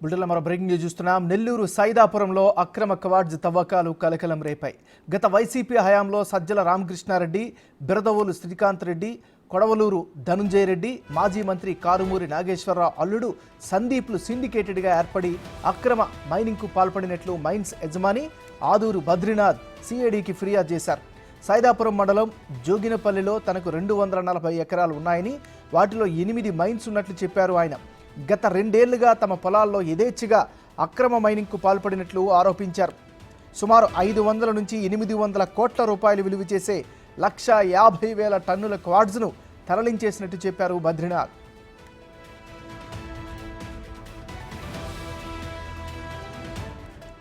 బుల్టెన్లో మరో breaking news చూస్తున్నాం. నెల్లూరు సైదాపురంలో అక్రమ క్వార్ట్జ్ తవ్వకాలు కలకలం రేపాయి. గత వైసీపీ హయాంలో సజ్జల రామకృష్ణారెడ్డి, బిరదవోలు శ్రీకాంత్ రెడ్డి, కొడవలూరు ధనుంజయ రెడ్డి, మాజీ మంత్రి కారుమూరి నాగేశ్వరరావు అల్లుడు సందీప్లు సిండికేటెడ్గా ఏర్పడి అక్రమ మైనింగ్కు పాల్పడినట్లు మైన్స్ యజమాని ఆదూరు బద్రీనాథ్ సిఐడికి ఫిర్యాదు చేశారు. సైదాపురం మండలం జోగినపల్లిలో తనకు 240 ఎకరాలు ఉన్నాయని, వాటిలో 8 మైన్స్ ఉన్నట్లు చెప్పారు ఆయన. గత 2 ఏళ్లుగా తమ పొలాల్లో యథేచ్ఛగా అక్రమ మైనింగ్కు పాల్పడినట్లు ఆరోపించారు. సుమారు 500 నుంచి 800 కోట్ల రూపాయలు విలువ చేసే 1,50,000 టన్నుల క్వార్ట్జ్ను తరలించేసినట్టు చెప్పారు బద్రీనాథ్.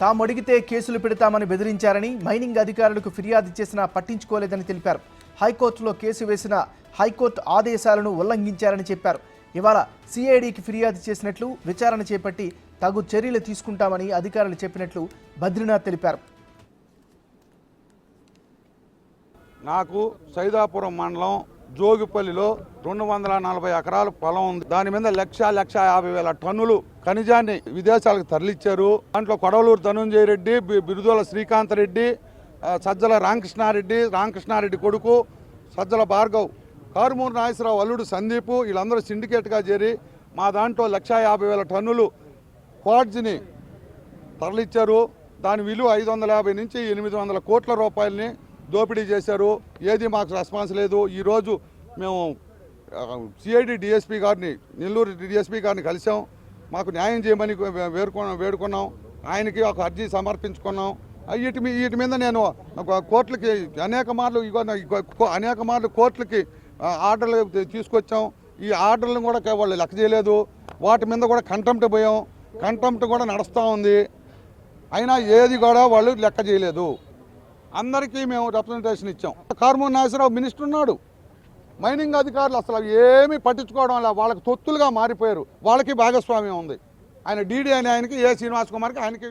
తాము అడిగితే కేసులు పెడతామని బెదిరించారని, మైనింగ్ అధికారులకు ఫిర్యాదు చేసినా పట్టించుకోలేదని తెలిపారు. హైకోర్టులో కేసు వేసిన హైకోర్టు ఆదేశాలను ఉల్లంఘించారని చెప్పారు. ఇవాళ సిఐడికి ఫిర్యాదు చేసినట్లు, విచారణ చేపట్టి తగు చర్యలు తీసుకుంటామని అధికారులు చెప్పినట్లు బద్రీనాథ్ తెలిపారు. నాకు సైదాపురం మండలం జోగిపల్లిలో 240 ఎకరాల పొలం ఉంది. దాని మీద 1,50,000 టన్నులు ఖనిజాన్ని విదేశాలకు తరలిచ్చారు. దాంట్లో కొడవలూరు ధనుంజయ రెడ్డి, బిరుదోల శ్రీకాంత్ రెడ్డి, సజ్జల రామకృష్ణారెడ్డి కొడుకు సజ్జల భార్గవ్, కారుమూరి నాగేశ్వరరావు అల్లుడు సందీపు, వీళ్ళందరూ సిండికేట్గా చేరి మా దాంట్లో 1,50,000 టన్నులు క్వార్ట్జ్ని తరలిచ్చారు. దాని విలువ 550 నుంచి 800 కోట్ల రూపాయలని దోపిడీ చేశారు. ఏది మాకు రెస్పాన్స్ లేదు. ఈరోజు మేము సిఐడి డిఎస్పీ గారిని, నెల్లూరు డిఎస్పీ గారిని కలిసాం. మాకు న్యాయం చేయమని వేడుకున్నాం. ఆయనకి ఒక అర్జీ సమర్పించుకున్నాం. వీటి మీద నేను కోర్టులకి అనేక మార్లు కోర్టులకి ఆర్డర్లు తీసుకొచ్చాం. ఈ ఆర్డర్లను కూడా వాళ్ళు లెక్క చేయలేదు. వాటి మీద కూడా కంటెంప్ట్ కూడా నడుస్తూ ఉంది. అయినా ఏది కూడా వాళ్ళు లెక్క చేయలేదు. అందరికీ మేము రిప్రజెంటేషన్ ఇచ్చాం. కారుమూరి నాగేశ్వరరావు మినిస్టర్ ఉన్నాడు. మైనింగ్ అధికారులు అసలు ఏమీ పట్టించుకోవడం వల్ల వాళ్ళకి తొత్తులుగా మారిపోయారు. వాళ్ళకి భాగస్వామ్యం ఉంది. ఆయన డీడీ అని ఆయనకి, ఏ శ్రీనివాస్ కుమార్కి ఆయనకి.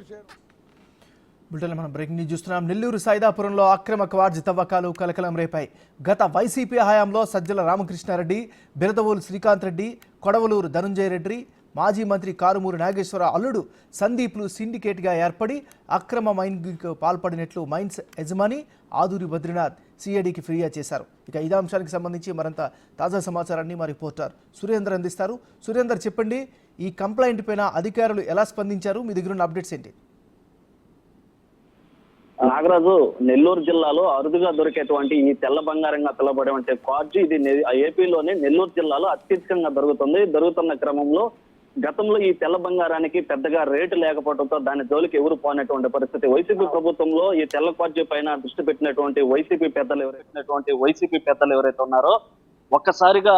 బుల్టెన్లో మనం బ్రేకింగ్ న్యూస్ చూస్తున్నాం. నెల్లూరు సైదాపురంలో అక్రమ క్వార్ట్జ్ తవ్వకాలు కలకలం రేపాయి. గత వైసీపీ హయాంలో సజ్జల రామకృష్ణారెడ్డి, బిరదవోలు శ్రీకాంత్ రెడ్డి, కొడవలూరు ధనుంజయ రెడ్డి, మాజీ మంత్రి కారుమూరి నాగేశ్వరరావు అల్లుడు సందీప్లు సిండికేట్గా ఏర్పడి అక్రమ మైనింగ్కు పాల్పడినట్లు మైన్స్ యజమాని ఆదూరి బద్రీనాథ్ సిఐడికి ఫిర్యాదు చేశారు. ఇక ఇదే అంశానికి సంబంధించి మరింత తాజా సమాచారాన్ని మా రిపోర్టర్ సురేందర్ అందిస్తారు. సురేందర్, చెప్పండి, ఈ కంప్లైంట్ పైన అధికారులు ఎలా స్పందించారు? మీ దగ్గర ఉన్న అప్డేట్స్ ఏంటి? నాగరాజు, నెల్లూరు జిల్లాలో అరుదుగా దొరికేటువంటి ఈ తెల్ల బంగారంగా పిలువబడే క్వార్ట్జ్ ఇది ఏపీలోనే నెల్లూరు జిల్లాలో అత్యధికంగా దొరుకుతున్న క్రమంలో గతంలో ఈ తెల్ల బంగారానికి పెద్దగా రేటు లేకపోవడంతో దాని జోలికి ఎవరు పోయినటువంటి పరిస్థితి. వైసీపీ ప్రభుత్వంలో ఈ తెల్ల క్వార్ట్జ్ పైన దృష్టి పెట్టినటువంటి వైసీపీ పెద్దలు ఎవరైతే ఉన్నారో ఒక్కసారిగా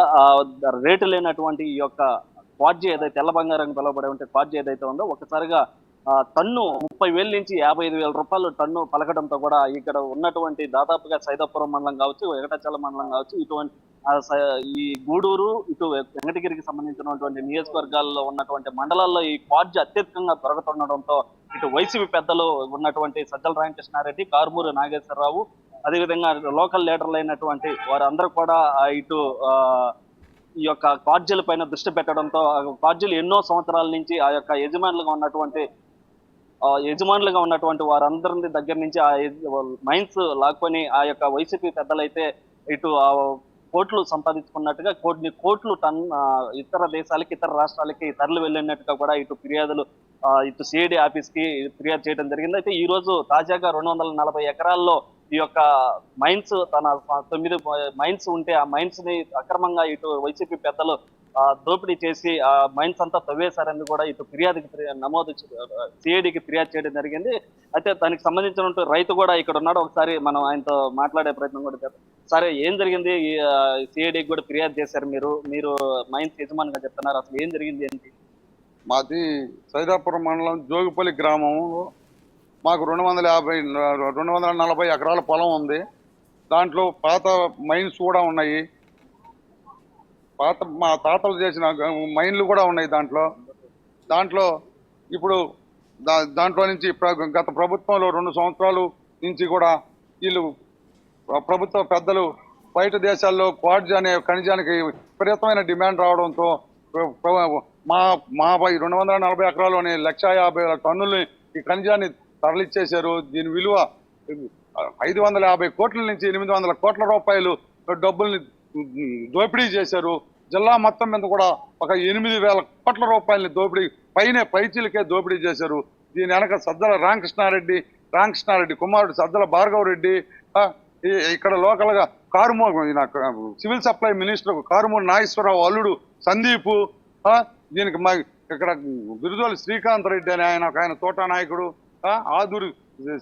రేటు లేనటువంటి ఈ యొక్క క్వార్ట్జ్ ఏదైతే తెల్ల బంగారం పిలువబడే క్వార్ట్జ్ ఏదైతే ఉందో ఒక్కసారిగా టన్ను 30,000 నుంచి 55,000 రూపాయలు టన్ను పలకడంతో కూడా ఇక్కడ ఉన్నటువంటి దాదాపుగా సైదాపురం మండలం కావచ్చు, వెంకటాచల మండలం కావచ్చు, ఇటువంటి ఈ గూడూరు, ఇటు వెంకటగిరికి సంబంధించినటువంటి నియోజకవర్గాల్లో ఉన్నటువంటి మండలాల్లో ఈ క్వార్ట్జ్ అత్యధికంగా దొరకతుండడంతో ఇటు వైసీపీ పెద్దలు ఉన్నటువంటి సజ్జల రామకృష్ణారెడ్డి, కారుమూరి నాగేశ్వరరావు, అదేవిధంగా లోకల్ లీడర్లు అయినటువంటి వారందరూ కూడా ఇటు ఈ యొక్క క్వార్ట్జీల పైన దృష్టి పెట్టడంతో క్వార్ట్జీలు ఎన్నో సంవత్సరాల నుంచి ఆ యొక్క యజమానులుగా ఉన్నటువంటి వారందరి దగ్గర నుంచి ఆ మైన్స్ లాక్కొని ఆ యొక్క వైసీపీ పెద్దలైతే ఇటు కోట్లు సంపాదించుకున్నట్టుగా కొన్ని కోట్లు ఇతర దేశాలకి, ఇతర రాష్ట్రాలకి తరలి వెళ్ళినట్టుగా కూడా ఇటు ఫిర్యాదులు ఇటు సిఐడి ఆఫీస్కి ఫిర్యాదు చేయడం జరిగింది. అయితే ఈ రోజు తాజాగా 240 ఎకరాల్లో ఈ యొక్క మైన్స్ 9 మైన్స్ ఉంటే ఆ మైన్స్ ని అక్రమంగా ఇటు వైసీపీ పెద్దలు దోపిడీ చేసి ఆ మైన్స్ అంతా తవ్వేశారని కూడా ఇటు సిఐడికి ఫిర్యాదు చేయడం జరిగింది. అయితే దానికి సంబంధించిన రైతు కూడా ఇక్కడ ఉన్నాడు. ఒకసారి మనం ఆయనతో మాట్లాడే ప్రయత్నం కూడా చేద్దాం. సరే, ఏం జరిగింది? సిఐడికి కూడా ఫిర్యాదు చేశారు మీరు మైన్స్ యజమానిగా చెప్తున్నారు, అసలు ఏం జరిగింది ఏంటి? మాది సైదాపురం మండలం జోగిపల్లి గ్రామంలో మాకు 240 ఎకరాల పొలం ఉంది. దాంట్లో పాత మైన్స్ కూడా ఉన్నాయి. మా తాతలు చేసిన మైన్లు కూడా ఉన్నాయి దాంట్లో ఇప్పుడు దాంట్లో నుంచి గత ప్రభుత్వంలో 2 సంవత్సరాలు నుంచి కూడా వీళ్ళు ప్రభుత్వ పెద్దలు బయట దేశాల్లో క్వార్ట్జ్ అనే ఖనిజానికి విపరీతమైన డిమాండ్ రావడంతో మా మాపై 240 ఎకరాల్లోని 1,50,000 టన్నుల్ని ఈ ఖనిజాన్ని తరలిచ్చేశారు. దీని విలువ 550 కోట్ల నుంచి 800 కోట్ల రూపాయలు డబ్బుల్ని దోపిడీ చేశారు. జిల్లా మొత్తం మీద కూడా ఒక 8,000 కోట్ల రూపాయలని దోపిడీ పైచీలకే దోపిడీ చేశారు. దీని వెనక సజ్జల రామకృష్ణారెడ్డి కుమారుడు సజ్జల భార్గవ రెడ్డి, ఇక్కడ లోకల్ గా civil supply minister Karumuri Nageswararao అల్లుడు సందీప్, దీనికి ఇక్కడ బిరుదోలి శ్రీకాంత్ రెడ్డి అని ఆయన తోటా నాయకుడు, ఆదూరి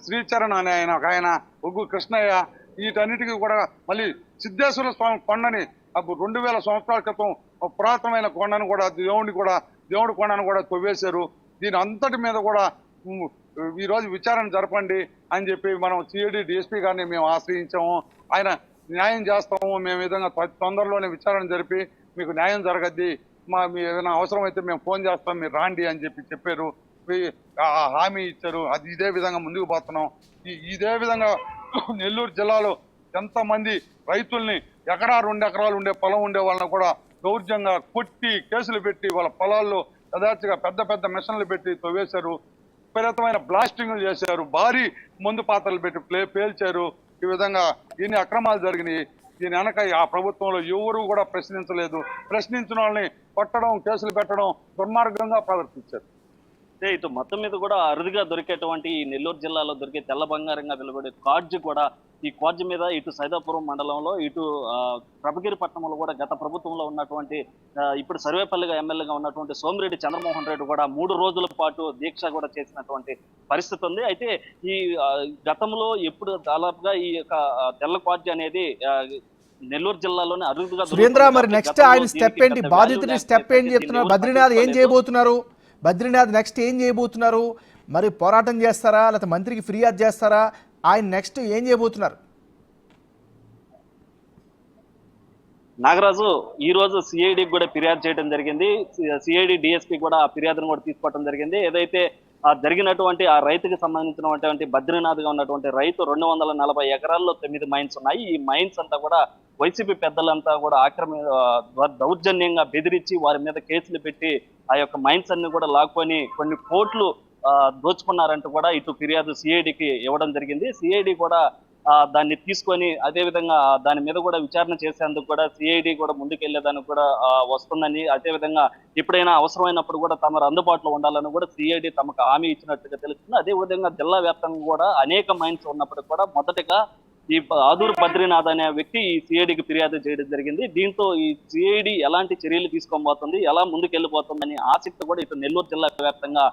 శ్రీచరణ్ అని ఆయన ఒగ్గు కృష్ణయ్య, వీటన్నిటికీ కూడా మళ్ళీ సిద్ధేశ్వర స్వామి కొండని 2000 సంవత్సరాల క్రితం పురాతనమైన కొండను కూడా దేవుడి కొండను కూడా తవ్వేశారు. దీని అంతటి మీద కూడా ఈ రోజు విచారణ జరపండి అని చెప్పి మనం సిఐడి డిఎస్పీ గారిని మేము ఆశ్రయించాము. ఆయన న్యాయం చేస్తాము, మేము విధంగా తొందరలోనే విచారణ జరిపి మీకు న్యాయం జరగద్ది, మీ ఏదైనా అవసరం అయితే మేము ఫోన్ చేస్తాం, మీరు రాండి అని చెప్పారు. హామీ ఇచ్చారు. ఇదే విధంగా ముందుకు పోతున్నాం. ఇదే విధంగా నెల్లూరు జిల్లాలో ఎంతమంది రైతుల్ని 1-2 ఎకరాలు ఉండే పొలం ఉండే వాళ్ళని కూడా దౌర్జంగా కొట్టి కేసులు పెట్టి వాళ్ళ పొలాల్లో యథార్థంగా పెద్ద మిషన్లు పెట్టి తవ్వేశారు. విపరీతమైన బ్లాస్టింగ్లు చేశారు. భారీ మందు పాత్రలు పెట్టి పేల్చారు. ఈ విధంగా ఇన్ని అక్రమాలు జరిగినాయి. దీని వెనక ఆ ప్రభుత్వంలో ఎవరు కూడా ప్రశ్నించలేదు. ప్రశ్నించిన వాళ్ళని కొట్టడం, కేసులు పెట్టడం దుర్మార్గంగా ప్రవర్తించారు. ఇటు మొత్తం మీద కూడా అరుదుగా దొరికేటువంటి ఈ నెల్లూరు జిల్లాలో దొరికే తెల్ల బంగారంగా వెలువడే కార్జ్ కూడా, ఈ కార్జ్ మీద ఇటు సైదాపురం మండలంలో, ఇటు ప్రభగిరిపట్నంలో కూడా గత ప్రభుత్వంలో ఉన్నటువంటి ఇప్పుడు సర్వేపల్లిగా ఎమ్మెల్యేగా ఉన్నటువంటి సోమిరెడ్డి చంద్రమోహన్ రెడ్డి కూడా 3 రోజుల పాటు దీక్ష కూడా చేసినటువంటి పరిస్థితి ఉంది. అయితే ఈ గతంలో ఎప్పుడు దాదాపుగా ఈ యొక్క తెల్ల కార్జ్ అనేది నెల్లూరు జిల్లాలోనే అరుదుగా సురేంద్ర, మరి నెక్స్ట్ ఆయన స్టెప్ ఏంటి? బాధితుడి స్టెప్ ఏంటి చెప్తున్నారు? బద్రీనాథ్ ఏం చేయబోతున్నారు? బద్రీనాథ్ నెక్స్ట్ ఏం చేయబోతున్నారు? మరి పోరాటం చేస్తారా, లేకపోతే మంత్రికి ఫిర్యాదు చేస్తారా? ఆయన నెక్స్ట్ ఏం చేయబోతున్నారు? నాగరాజు ఈ రోజు సిఐడికి కూడా ఫిర్యాదు చేయడం జరిగింది. సిఐడి డిఎస్పీ కూడా ఆ ఫిర్యాదును కూడా తీసుకోవడం జరిగింది. ఏదైతే జరిగినటువంటి ఆ రైతుకి సంబంధించినటువంటి బద్రీనాథ్ గా ఉన్నటువంటి రైతు 240 ఎకరాల్లో 9 మైన్స్ ఉన్నాయి. ఈ మైన్స్ అంతా కూడా వైసీపీ పెద్దలంతా కూడా దౌర్జన్యంగా బెదిరించి వారి మీద కేసులు పెట్టి ఆ యొక్క మైన్స్ అన్ని కూడా లాక్కొని కొన్ని కోట్లు దోచుకున్నారంటూ కూడా ఇటు ఫిర్యాదు సిఐడికి ఇవ్వడం జరిగింది. సిఐడి కూడా దాన్ని తీసుకొని అదే విధంగా దాని మీద కూడా విచారణ చేసేందుకు కూడా సిఐడి కూడా ముందుకెళ్లేదానికి కూడా వస్తుందని, అదే విధంగా ఎప్పుడైనా అవసరమైనప్పుడు కూడా తమ అందుబాటులో ఉండాలని కూడా సిఐడి తమకు హామీ ఇచ్చినట్టుగా తెలుస్తుంది. అదే విధంగా జిల్లా వ్యాప్తంగా కూడా అనేక మైన్స్ ఉన్నప్పటికీ కూడా మొదటగా ఈ ఆదూరు బద్రీనాథ్ అనే వ్యక్తి ఈ సిఐడికి ఫిర్యాదు చేయడం జరిగింది. దీంతో ఈ సిఐడి ఎలాంటి చర్యలు తీసుకోబోతుంది, ఎలా ముందుకెళ్లిపోతుందని ఆసక్తి కూడా ఇటు నెల్లూరు జిల్లా వ్యాప్తంగా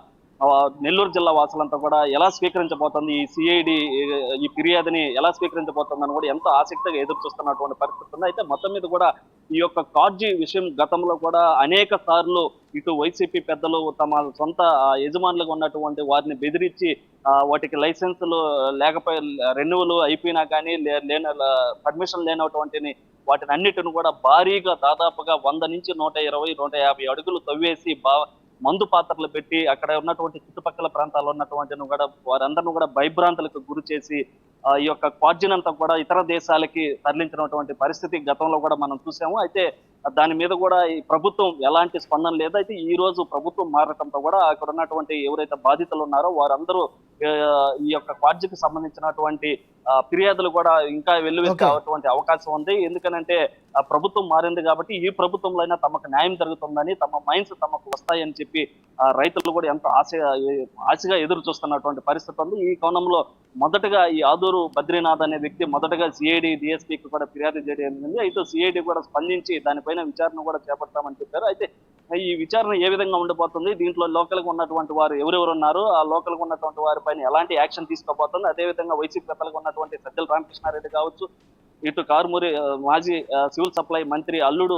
నెల్లూరు జిల్లా వాసులంతా కూడా ఎలా స్వీకరించబోతుంది, ఈ సిఐడి ఈ ఫిర్యాదుని ఎలా స్వీకరించబోతుందని కూడా ఎంతో ఆసక్తిగా ఎదురు చూస్తున్నటువంటి పరిస్థితి ఉంది. అయితే మొత్తం మీద కూడా ఈ యొక్క కార్జీ విషయం గతంలో కూడా అనేక సార్లు ఇటు వైసీపీ పెద్దలు తమ సొంత యజమానులుగా ఉన్నటువంటి వారిని బెదిరించి వాటికి లైసెన్సులు లేకపోయి రెన్యువల్ అయిపోయినా కానీ పర్మిషన్ లేనటువంటి వాటిని అన్నిటిని కూడా భారీగా దాదాపుగా 100 నుంచి 120-150 అడుగులు తవ్వేసి మందు పాత్రలు పెట్టి అక్కడ ఉన్నటువంటి చుట్టుపక్కల ప్రాంతాల్లో ఉన్నటువంటి కూడా వారందరినీ కూడా భయభ్రాంతులకు గురి చేసి ఈ యొక్క కార్జినంతా కూడా ఇతర దేశాలకి తరలించినటువంటి పరిస్థితి గతంలో కూడా మనం చూసాము. అయితే దాని మీద కూడా ఈ ప్రభుత్వం ఎలాంటి స్పందన లేదు. అయితే ఈ రోజు ప్రభుత్వం మారటంతో కూడా అక్కడ ఉన్నటువంటి ఎవరైతే బాధితులు ఉన్నారో వారందరూ ఈ యొక్క కార్జికి సంబంధించినటువంటి ఫిర్యాదులు కూడా ఇంకా వెల్లువెత్తే అవకాశం ఉంది. ఎందుకనంటే ప్రభుత్వం మారింది కాబట్టి ఈ ప్రభుత్వంలో అయినా తమకు న్యాయం జరుగుతుందని, తమ మైన్స్ తమకు వస్తాయని చెప్పి రైతులు కూడా ఎంతో ఆశగా ఎదురు చూస్తున్నటువంటి పరిస్థితి ఉంది. ఈ కోణంలో మొదటగా ఈ ఆదూరు బద్రీనాథ్ అనే వ్యక్తి మొదటగా సిఐడి డిఎస్పీకి కూడా ఫిర్యాదు చేయడం జరిగింది. అయితే సిఐడి కూడా స్పందించి దానిపైన విచారణ కూడా చేపడతామని చెప్పారు. అయితే ఈ విచారణ ఏ విధంగా ఉండబోతుంది, దీంట్లో లోకల్ గా ఉన్నటువంటి వారు ఎవరెవరు ఉన్నారు, ఆ లోకల్ గా ఉన్నటువంటి వారిపైన ఎలాంటి యాక్షన్ తీసుకోబోతుంది, అదేవిధంగా వైసీపీ పెద్దలుగా ఉన్నటువంటి సజ్జల రామకృష్ణారెడ్డి కావచ్చు, ఇటు కారుమూరి మాజీ సివిల్ సప్లై మంత్రి అల్లుడు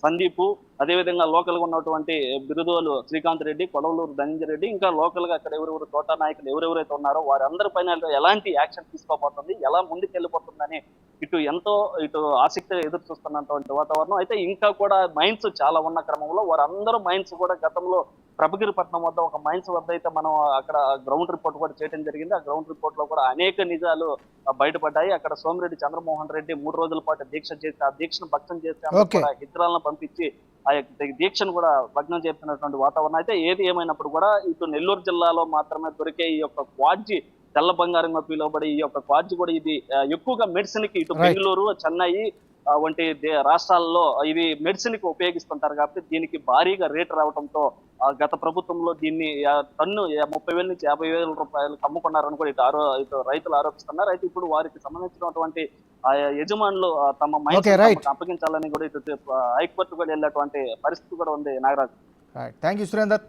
సందీప్, అదేవిధంగా లోకల్ గా ఉన్నటువంటి బిరుదోలు శ్రీకాంత్ రెడ్డి, కొడవలూరు ధనంజయ రెడ్డి, ఇంకా లోకల్ గా అక్కడ ఎవరెవరు తోటా నాయకులు ఎవరెవరైతే ఉన్నారో వారందరిపైన ఎలాంటి యాక్షన్ తీసుకోబోతుంది, ఎలా ముందుకెళ్ళిపోతుందని ఇటు ఆసక్తిగా ఎదురు చూస్తున్నటువంటి వాతావరణం. అయితే ఇంకా కూడా మైన్స్ చాలా ఉన్న క్రమంలో వారందరూ మైన్స్ కూడా గతంలో ప్రభగిరిపట్నం వద్ద ఒక మైన్స్ వద్ద అయితే మనం అక్కడ గ్రౌండ్ రిపోర్ట్ కూడా చేయడం జరిగింది. ఆ గ్రౌండ్ రిపోర్ట్ లో కూడా అనేక నిజాలు బయటపడ్డాయి. అక్కడ సోమిరెడ్డి చంద్రమోహన్ రెడ్డి 3 రోజుల పాటు దీక్ష చేసి ఆ దీక్షను భగ్నం చేసి ఓకే. కూడా హిజ్రాలను పంపించి ఆ యొక్క దీక్షను కూడా భగ్నం చేస్తున్నటువంటి వాతావరణం. అయితే ఏది ఏమైనప్పుడు కూడా ఇటు నెల్లూరు జిల్లాలో మాత్రమే దొరికే ఈ యొక్క క్వాడ్జి తెల్ల బంగారంగా పిలువబడి ఈ యొక్క క్వాడ్జి కూడా ఇది ఎక్కువగా మెడిసిన్ కి ఇటు Right. బెంగళూరు, చెన్నై వంటి రాష్ట్రాల్లో ఇవి మెడిసిన్ కి ఉపయోగిస్తుంటారు కాబట్టి దీనికి భారీగా రేటు రావడంతో గత ప్రభుత్వంలో దీన్ని టన్ను 30,000 నుంచి 50,000 రూపాయలకు అమ్ముకున్నారని కూడా ఇటు రైతులు ఆరోపిస్తున్నారు. అయితే ఇప్పుడు వారికి సంబంధించినటువంటి యజమానులు తమ మైన్స్ Okay, right. అప్పగించాలని కూడా ఇటు హైకోర్టు కూడా వెళ్ళేటువంటి పరిస్థితి కూడా ఉంది Nagaraju. Right, thank you Surender.